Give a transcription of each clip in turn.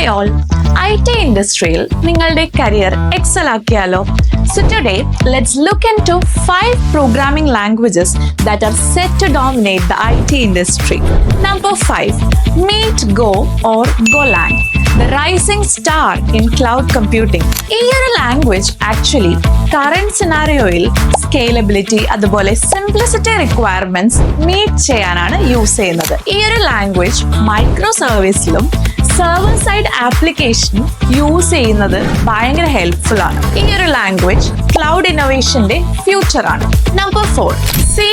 Hi all, IT ഇൻഡസ്ട്രിയിൽ നിങ്ങളുടെ career excel ആക്കിയാലോ? So today, let's look into 5 programming languages that are set to dominate the IT industry. Number 5, Meet Go or Golang, the rising star in cloud computing. ഈ ഒരു language actually current സിനാരിയോയിൽ scalability അതുപോലെ simplicity requirements meet ചെയ്യാനാണ് use ചെയ്യുന്നത്. ഈ ഒരു language micro സർവീസിലും server side application use ചെയ്യുന്നത് ഭയങ്കര ഹെൽപ്ഫുൾ ആണ്. ഈ ഒരു ലാംഗ്വേജ് ക്ലൗഡ് ഇന്നോവേഷന്റെ ഫ്യൂച്ചർ ആണ്. Number 4, C++.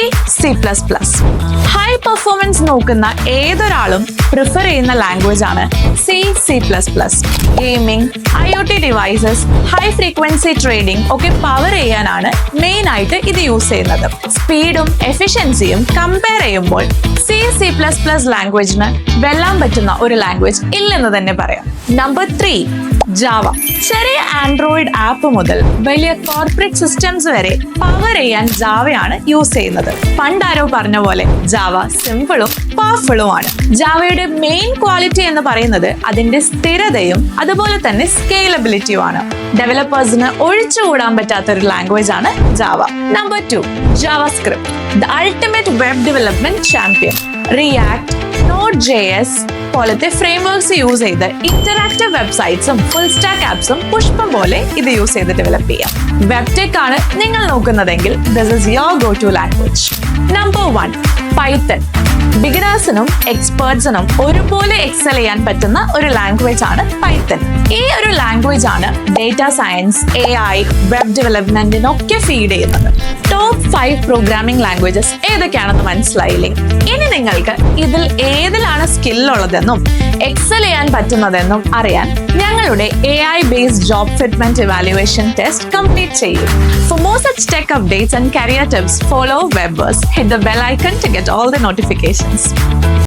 ഹൈ പെർഫോമൻസ് നോക്കുന്ന ഏതൊരാളും പ്രിഫർ ചെയ്യുന്ന ലാംഗ്വേജ് ആണ് C++. Gaming, IoT devices, high frequency trading ഒക്കെ പവർ ചെയ്യാനാണ് മെയിൻ ആയിട്ട് ഇത് യൂസ് ചെയ്യുന്നത്. സ്പീഡും എഫിഷ്യൻസിയും കമ്പയർ ചെയ്യുമ്പോൾ C++ ലാംഗ്വേജിന് വെല്ലാൻ പറ്റുന്ന ഒരു ലാംഗ്വേജ് ഇല്ലെന്ന് തന്നെ പറയാം. Number 3, Java. ചെറിയ ആൻഡ്രോയിഡ് ആപ്പ് മുതൽ വലിയ കോർപ്പറേറ്റ് സിസ്റ്റംസ് വരെ പവർ ചെയ്യാൻ ജാവയാണ് യൂസ് ചെയ്യുന്നത്. പണ്ടാരോ പറഞ്ഞ പോലെ ജാവ സിമ്പിളും പവർഫുള്ളും ആണ്. ജാവയുടെ മെയിൻ ക്വാളിറ്റി എന്ന് പറയുന്നത് അതിന്റെ സ്ഥിരതയും അതുപോലെ തന്നെ സ്കെയിലബിലിറ്റിയും ആണ്. ഡെവലപ്പേഴ്സിന് ഒഴിച്ചുകൂടാൻ പറ്റാത്ത ഒരു ലാംഗ്വേജ് ആണ് Java. Number 2, JavaScript, the ultimate web development champion. React, Node.js പോലത്തെ ഫ്രെയിംവർക്സ് യൂസ് ചെയ്ത് ഇന്ററാക്റ്റീവ് വെബ്സൈറ്റ്സും ഫുൾ സ്റ്റാക്ക് ആപ്സും പുഷ്പം പോലെ ഇത് യൂസ് ചെയ്ത് ഡെവലപ്പ് ചെയ്യാം. വെബ്ടെക് ആണ് നിങ്ങൾ നോക്കുന്നതെങ്കിൽ this is your go to language. Number 1, Python. ബിഗിനേഴ്സിനും എക്സ്പേർട്സിനും ഒരുപോലെ എക്സൽ ചെയ്യാൻ പറ്റുന്ന ഒരു ലാംഗ്വേജ് ആണ് പൈത്തൺ. ഈ ഒരു ലാംഗ്വേജ് ആണ് ഡേറ്റ സയൻസ്, AI, വെബ് ഡെവലപ്മെന്റിനൊക്കെ ഫീഡ് ചെയ്യുന്നത്. ടോപ്പ് 5 പ്രോഗ്രാമിംഗ് ലാംഗ്വേജസ് ഏതൊക്കെയാണെന്ന് മനസ്സിലായില്ലേ? ഇനി നിങ്ങൾക്ക് ഇതിൽ ഏതിലാണ് സ്കില്ലുള്ളതെന്നും എക്സൽ ചെയ്യാൻ പറ്റുന്നതെന്നും അറിയാൻ ഞങ്ങളുടെ AI based job fitment evaluation test complete ചെയ്യൂ. For more such tech updates and career tips, follow Webbers. Hit the bell icon to get all the notifications.